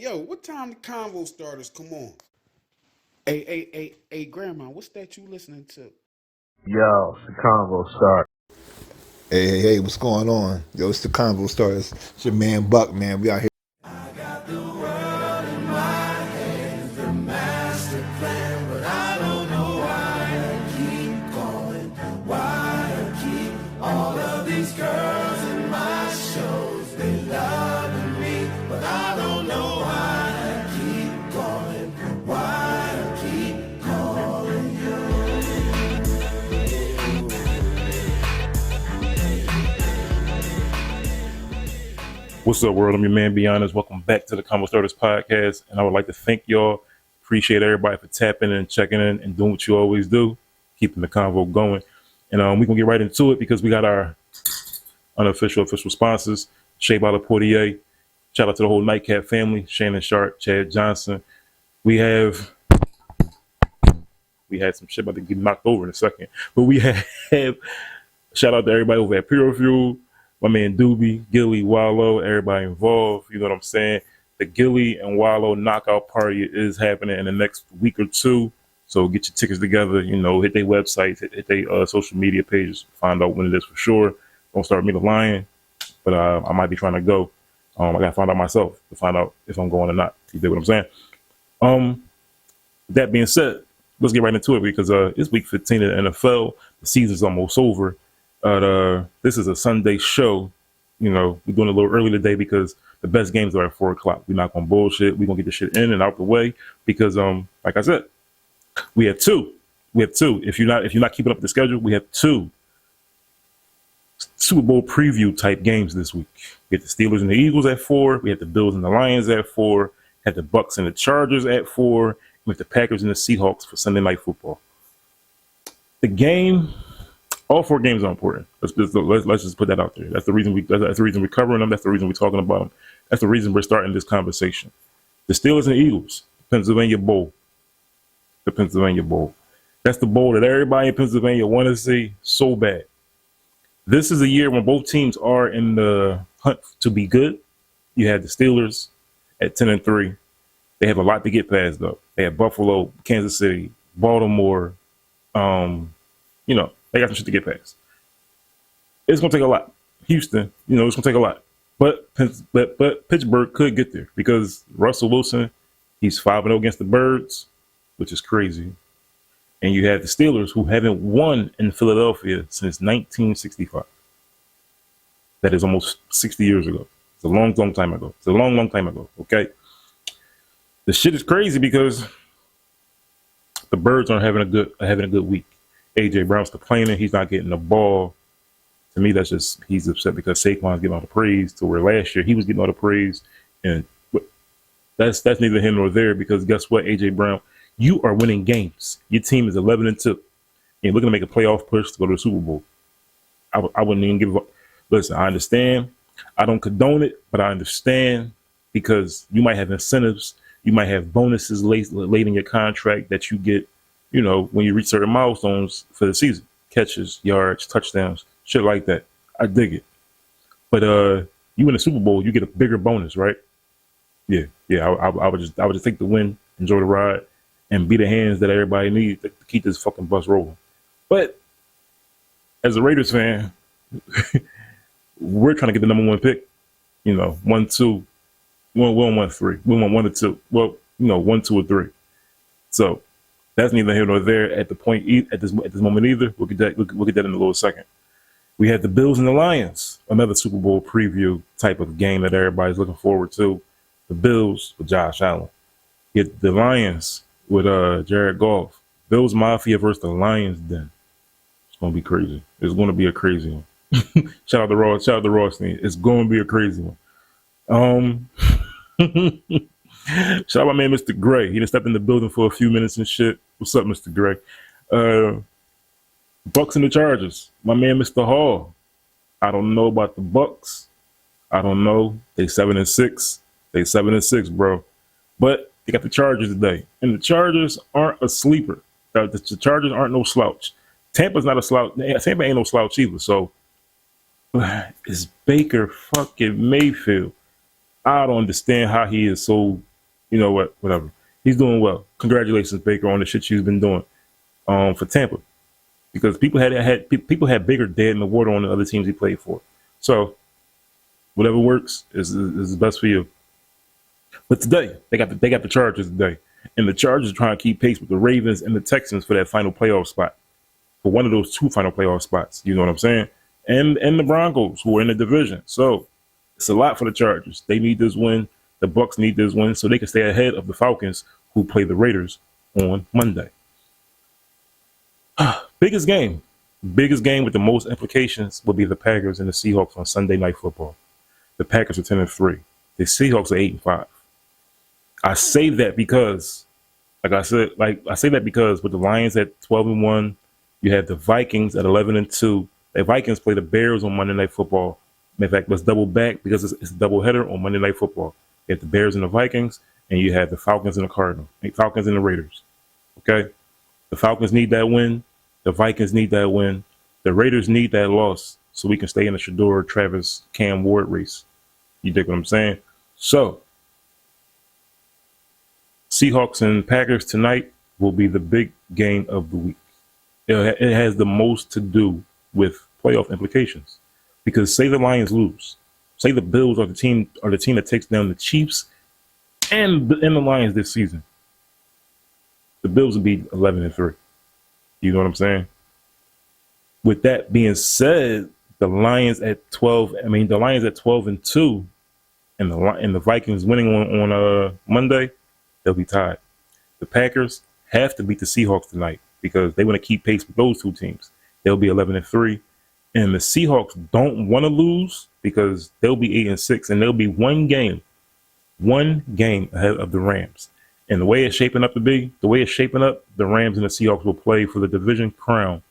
Yo, what time the Convo Starters come on? Hey, Grandma, what's that you listening to? Yo, it's the Convo Start. Hey, what's going on? Yo, it's the Convo Starters. It's your man Buck, man. We out here. What's up, world? I'm your man, Be Honest. Welcome back to the Convo Starters podcast. And I would like to thank y'all. Appreciate everybody for tapping in, checking in, and doing what you always do, keeping the convo going. And we're going to get right into it because we got our official sponsors, Shea by La Portier. Shout out to the whole Nightcap family, Shannon Sharp, Chad Johnson. We had some shit about to get knocked over in a second. But we have shout out to everybody over at Pure Fuel. My man Doobie, Gilly, Wallow, everybody involved. You know what I'm saying? The Gilly and Wallow knockout party is happening in the next week or two. So get your tickets together. You know, hit their websites, hit their social media pages. Find out when it is for sure. Don't start me the lion, but I might be trying to go. I got to find out myself to find out if I'm going or not. You dig what I'm saying? That being said, let's get right into it because it's week 15 of the NFL. The season's almost over. This is a Sunday show. You know, we're doing it a little early today because the best games are at 4 o'clock. We're not gonna bullshit. We're gonna get this shit in and out the way because like I said, we have two. If you're not keeping up with the schedule, we have two Super Bowl preview type games this week. We have the Steelers and the Eagles at 4. We have the Bills and the Lions at 4. Have the Bucks and the Chargers at 4. We have the Packers and the Seahawks for Sunday Night Football. The game. All 4 games are important. Let's just put that out there. That's the reason we're covering them. That's the reason we're talking about them. That's the reason we're starting this conversation. The Steelers and Eagles, Pennsylvania Bowl. The Pennsylvania Bowl. That's the bowl that everybody in Pennsylvania want to see so bad. This is a year when both teams are in the hunt to be good. You have the Steelers at 10-3. They have a lot to get past though. They have Buffalo, Kansas City, Baltimore. They got some shit to get past. It's gonna take a lot. Houston, it's gonna take a lot. But Pittsburgh could get there because Russell Wilson, he's 5-0 against the Birds, which is crazy. And you have the Steelers who haven't won in Philadelphia since 1965. That is almost 60 years ago. It's a long time ago. It's a long time ago. Okay. The shit is crazy because the Birds aren't having a good week. AJ Brown's complaining he's not getting the ball. To me, that's just he's upset because Saquon's getting all the praise. To where last year he was getting all the praise, and that's neither here nor there because guess what, AJ Brown, you are winning games. Your team is 11-2. You're looking to make a playoff push to go to the Super Bowl. I wouldn't even give up. Listen, I understand. I don't condone it, but I understand because you might have incentives. You might have bonuses late in your contract that you get. When you reach certain milestones for the season, catches, yards, touchdowns, shit like that. I dig it. But you win the Super Bowl, you get a bigger bonus, right? Yeah. I would just take the win, enjoy the ride, and be the hands that everybody needs to keep this fucking bus rolling. But as a Raiders fan, we're trying to get the number 1 pick. 1, 2, 1, 3. We want 1 or 2. Well, 1, 2, or 3. So. That's neither here nor there at this moment either. We'll get that in a little second. We have the Bills and the Lions, another Super Bowl preview type of game that everybody's looking forward to. The Bills with Josh Allen. Get the Lions with Jared Goff. Bills Mafia versus the Lions Den. It's gonna be crazy. It's gonna be a crazy one. Shout out to Ross. Shout out to Ross. It's gonna be a crazy one. Shout out my man, Mr. Gray. He just stepped in the building for a few minutes and shit. What's up, Mr. Gray? Bucks and the Chargers. My man, Mr. Hall. I don't know about the Bucks. I don't know. They 7-6. They 7-6, bro. But they got the Chargers today. And the Chargers aren't a sleeper. The Chargers aren't no slouch. Tampa's not a slouch. Tampa ain't no slouch either. So it's Baker fucking Mayfield. I don't understand how he is so you know what? Whatever. He's doing well. Congratulations, Baker, on the shit you've been doing for Tampa, because people had Baker dead in the water on the other teams he played for. So whatever works is best for you. But today they got the Chargers today, and the Chargers are trying to keep pace with the Ravens and the Texans for that final playoff spot, for one of those two final playoff spots. You know what I'm saying? And the Broncos, who are in the division. So it's a lot for the Chargers. They need this win. The Bucks need this win so they can stay ahead of the Falcons, who play the Raiders on Monday. Biggest game with the most implications will be the Packers and the Seahawks on Sunday Night Football. The Packers are 10-3. The Seahawks are 8-5. I say that because, with the Lions at 12-1, you have the Vikings at 11-2. The Vikings play the Bears on Monday Night Football. In fact, let's double back because it's a doubleheader on Monday Night Football. You have the Bears and the Vikings, and you have the Falcons and the Cardinals, Falcons and the Raiders. Okay, the Falcons need that win. The Vikings need that win. The Raiders need that loss so we can stay in the Shador, Travis, Cam Ward race. You dig what I'm saying? So, Seahawks and Packers tonight will be the big game of the week. It has the most to do with playoff implications, because say the Lions lose, say the Bills are the team that takes down the Chiefs and the Lions this season, the Bills will be 11-3. You know what I'm saying? With that being said, the Lions at 12-2, and the Vikings winning on Monday, they'll be tied. The Packers have to beat the Seahawks tonight because they want to keep pace with those two teams. They'll be 11-3, and the Seahawks don't want to lose because they'll be 8-6, and they'll be one game ahead of the Rams. And the way it's shaping up, the Rams and the Seahawks will play for the division crown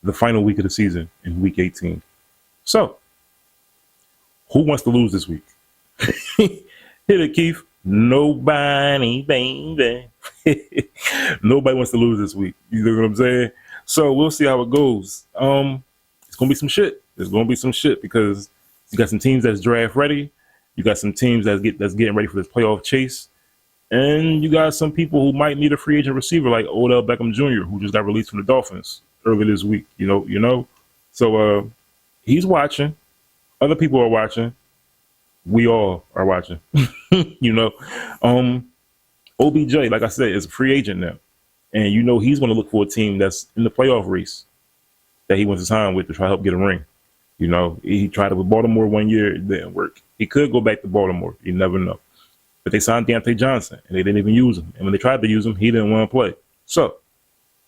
the final week of the season in Week 18. So, who wants to lose this week? Hit it, Keith. Nobody, baby. Nobody wants to lose this week. You know what I'm saying? So we'll see how it goes. It's gonna be some shit. There's gonna be some shit because you got some teams that's draft ready. You got some teams that's getting ready for this playoff chase. And you got some people who might need a free agent receiver like Odell Beckham Jr., who just got released from the Dolphins earlier this week. You know. So he's watching. Other people are watching. We all are watching. You know. OBJ, like I said, is a free agent now. And he's going to look for a team that's in the playoff race that he wants to sign with to try to help get a ring. He tried it with Baltimore 1 year. It didn't work. He could go back to Baltimore. You never know. But they signed Deontay Johnson, and they didn't even use him. And when they tried to use him, he didn't want to play. So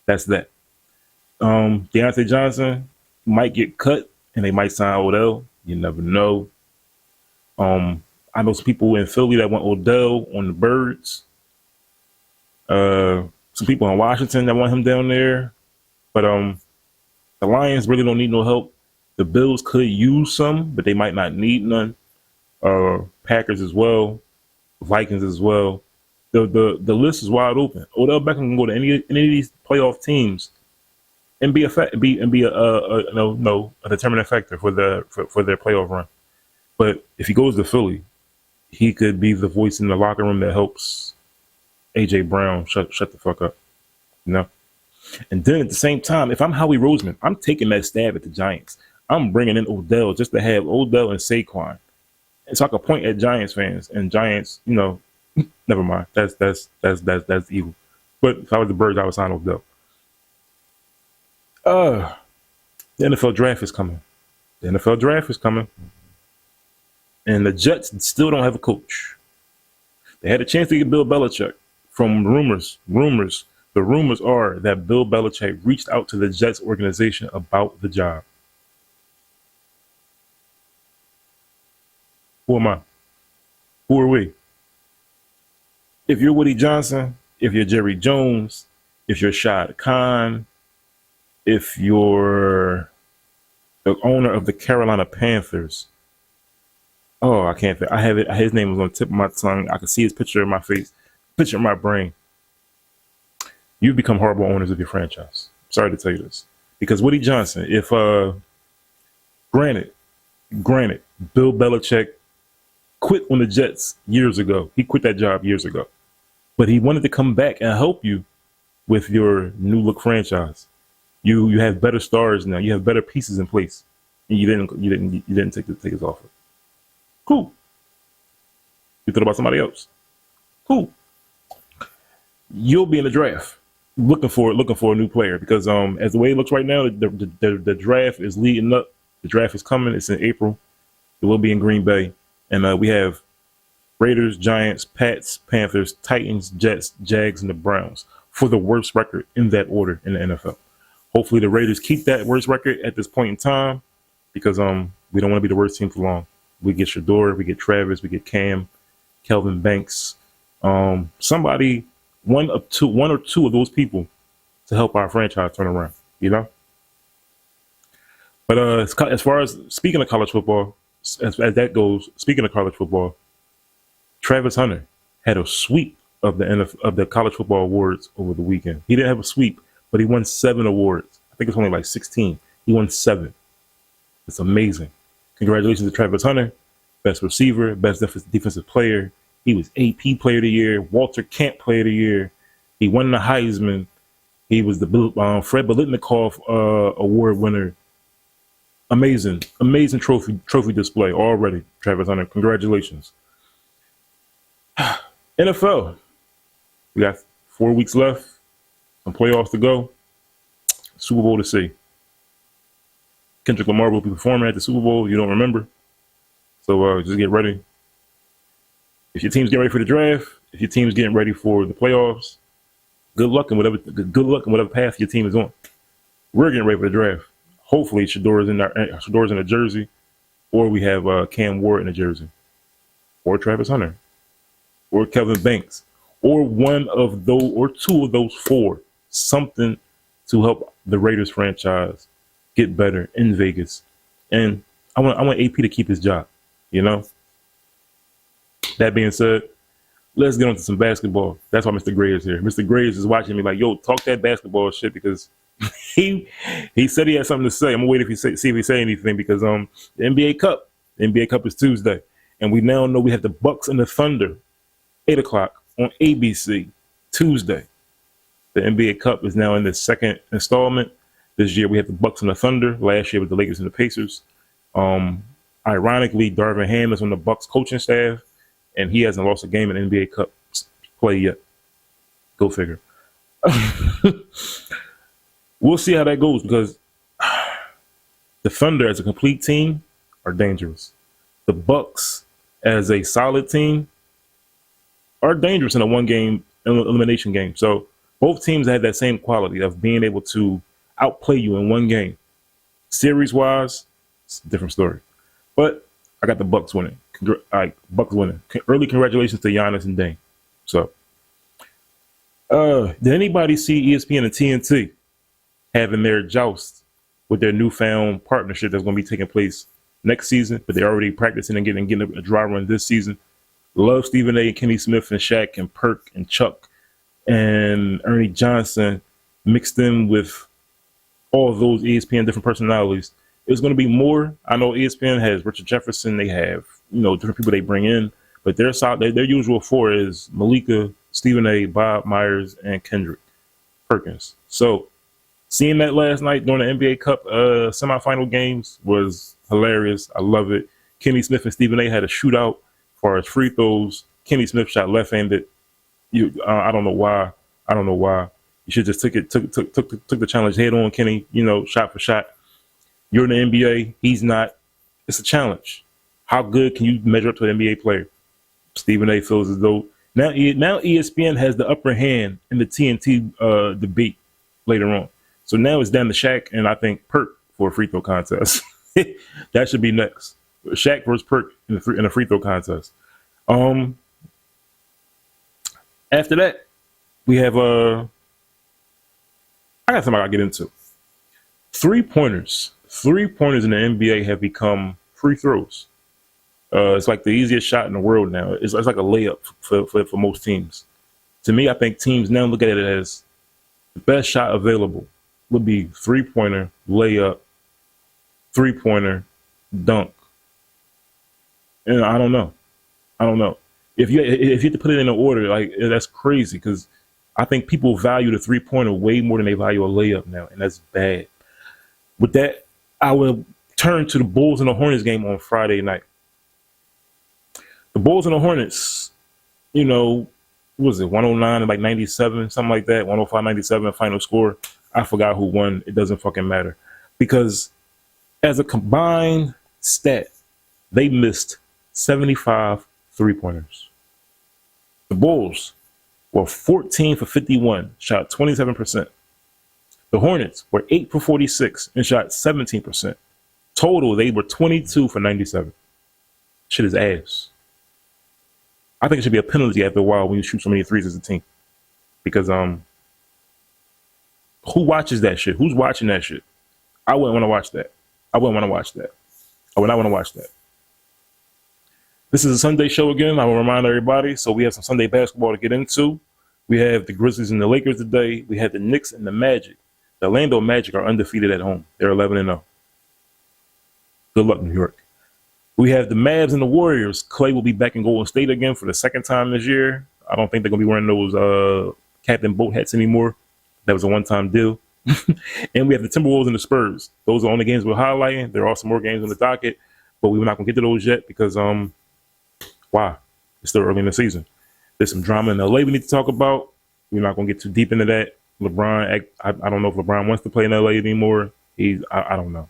that's that. Deontay Johnson might get cut, and they might sign Odell. You never know. I know some people in Philly that want Odell on the Birds. Some people in Washington that want him down there. But the Lions really don't need no help. The Bills could use some, but they might not need none. Packers as well. Vikings as well. The list is wide open. Odell Beckham can go to any of these playoff teams and be a determining factor for their playoff run. But if he goes to Philly, he could be the voice in the locker room that helps AJ Brown shut the fuck up. And then at the same time, if I'm Howie Roseman, I'm taking that stab at the Giants. I'm bringing in Odell just to have Odell and Saquon. And so I can point at Giants fans and Giants, never mind. That's evil. But if I was the Birds, I would sign Odell. The NFL draft is coming. And the Jets still don't have a coach. They had a chance to get Bill Belichick. From rumors, the rumors are that Bill Belichick reached out to the Jets organization about the job. Who am I? Who are we? If you're Woody Johnson, if you're Jerry Jones, if you're Shad Khan, if you're the owner of the Carolina Panthers, I can't think. I have it. His name was on the tip of my tongue. I can see his picture in my face, picture in my brain. You've become horrible owners of your franchise. Sorry to tell you this. Because Woody Johnson, if granted, Bill Belichick quit on the Jets years ago. He quit that job years ago. but he wanted to come back and help you with your new look franchise. You have better stars now. You have better pieces in place, and you didn't take his offer. Cool. You thought about somebody else. Cool. You'll be in the draft looking for a new player because as the way it looks right now, the draft is leading up. The draft is coming. It's in April. It will be in Green Bay, and we have Raiders, Giants, Pats, Panthers, Titans, Jets, Jags, and the Browns for the worst record in that order in the NFL. Hopefully, the Raiders keep that worst record at this point in time because we don't want to be the worst team for long. We get Shador, we get Travis, we get Cam, Kelvin Banks, somebody, one or two of those people to help our franchise turn around, you know? But as far as speaking of college football, as that goes, speaking of college football, Travis Hunter had a sweep of the college football awards over the weekend. He didn't have a sweep, but he won 7 awards. I think it's only like 16. He won 7. It's amazing. Congratulations to Travis Hunter, best receiver, best defensive player. He was AP Player of the Year, Walter Camp Player of the Year. He won the Heisman. He was the Fred Biletnikoff Award winner. Amazing trophy display already, Travis Hunter. Congratulations. NFL. We got 4 weeks left, some playoffs to go, Super Bowl to see. Kendrick Lamar will be performing at the Super Bowl. You don't remember, so just get ready. If your team's getting ready for the draft, if your team's getting ready for the playoffs, good luck in whatever path your team is on. We're getting ready for the draft. Hopefully, Shador's in a jersey, or we have Cam Ward in a jersey, or Travis Hunter, or Kelvin Banks, or one of those, or 2 of those 4. Something to help the Raiders franchise get better in Vegas. And I want AP to keep his job, you know? That being said, let's get on to some basketball. That's why Mr. Gray is here. Mr. Gray is just watching me like, yo, talk that basketball shit because he said he had something to say. I'm gonna wait see if he say anything because the NBA Cup is Tuesday. And we now know we have the Bucks and the Thunder, 8 o'clock on ABC Tuesday. The NBA Cup is now in the second installment. This year we have the Bucks and the Thunder. Last year with the Lakers and the Pacers. Ironically, Darvin Ham is on the Bucks coaching staff, and he hasn't lost a game in NBA Cup play yet. Go figure. We'll see how that goes because the Thunder as a complete team are dangerous. The Bucks as a solid team are dangerous in a one-game elimination game. So both teams have that same quality of being able to outplay you in one game. Series-wise, it's a different story. But I got the Bucks winning. Bucks winning. Early congratulations to Giannis and Dame. So, did anybody see ESPN and TNT having their joust with their newfound partnership that's going to be taking place next season? But they're already practicing and getting a dry run this season. Love Stephen A. and Kenny Smith and Shaq and Perk and Chuck and Ernie Johnson mixed in with all of those ESPN different personalities. It's going to be more. I know ESPN has Richard Jefferson. They have, different people they bring in, but their usual 4 is Malika, Stephen A., Bob Myers, and Kendrick Perkins. So seeing that last night during the NBA Cup semifinal games was hilarious. I love it. Kenny Smith and Stephen A. had a shootout as far as free throws. Kenny Smith shot left-handed. I don't know why. You should just took the challenge head on, Kenny. Shot for shot. You're in the NBA. He's not. It's a challenge. How good can you measure up to an NBA player? Stephen A. feels as though now ESPN has the upper hand in the TNT debate later on. So now it's down to Shaq and I think Perk for a free throw contest. That should be next. Shaq versus Perk in a free throw contest. After that, we have I got something I gotta get into. 3-pointers. 3-pointers in the NBA have become free throws. It's like the easiest shot in the world now. It's like a layup for most teams. To me, I think teams now look at it as the best shot available would be 3-pointer, layup, 3-pointer, dunk. And I don't know. If you have to put it in an order, like that's crazy because I think people value the 3-pointer way more than they value a layup now, and that's bad. With that, I will turn to the Bulls and the Hornets game on Friday night. The Bulls and the Hornets, you know, what was it 109 and like 97, something like that, 105-97 final score. I forgot who won. It doesn't fucking matter because as a combined stat, they missed 75 3-pointers. The Bulls were 14 for 51, shot 27%. The Hornets were 8 for 46 and shot 17%. Total, they were 22 for 97. Shit is ass. I think it should be a penalty after a while when you shoot so many threes as a team. Because who watches that shit? Who's watching that shit? I wouldn't want to watch that. I would not want to watch that. This is a Sunday show again. I will remind everybody. So we have some Sunday basketball to get into. We have the Grizzlies and the Lakers today. We have the Knicks and the Magic. The Orlando Magic are undefeated at home. They're 11-0. Good luck, New York. We have the Mavs and the Warriors. Clay will be back in Golden State again for the second time this year. I don't think they're going to be wearing those Captain Boat hats anymore. That was a one-time deal. And we have the Timberwolves and the Spurs. Those are the only games we're highlighting. There are some more games on the docket, but we're not going to get to those yet because, why? It's still early in the season. There's some drama in LA we need to talk about. We're not going to get too deep into that. LeBron, I don't know if LeBron wants to play in LA anymore. I don't know.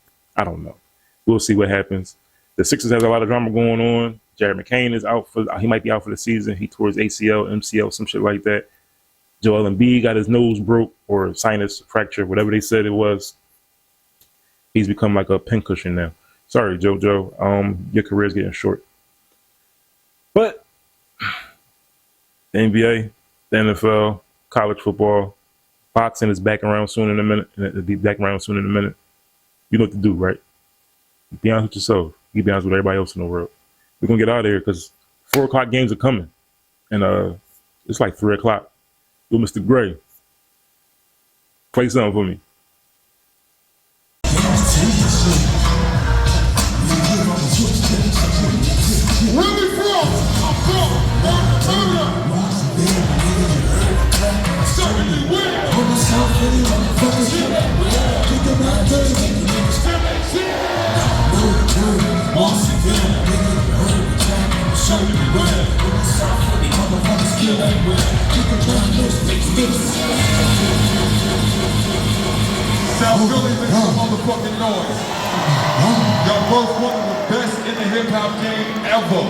We'll see what happens. The Sixers have a lot of drama going on. Jared McCain is out he might be out for the season. He tore his ACL, MCL, some shit like that. Joel Embiid got his nose broke or sinus fracture, whatever they said it was. He's become like a pincushion now. Sorry, JoJo. Your career's getting short. But the NBA, the NFL, college football, boxing is back around soon in a minute. It'll be back around soon in a minute. You know what to do, right? Be honest with yourself. You be honest with everybody else in the world. We're going to get out of here because 4 o'clock games are coming. And it's like 3 o'clock. Yo, Mr. Gray, play something for me. South Philly, make some motherfucking noise. Y'all both one of the best in the hip-hop game ever.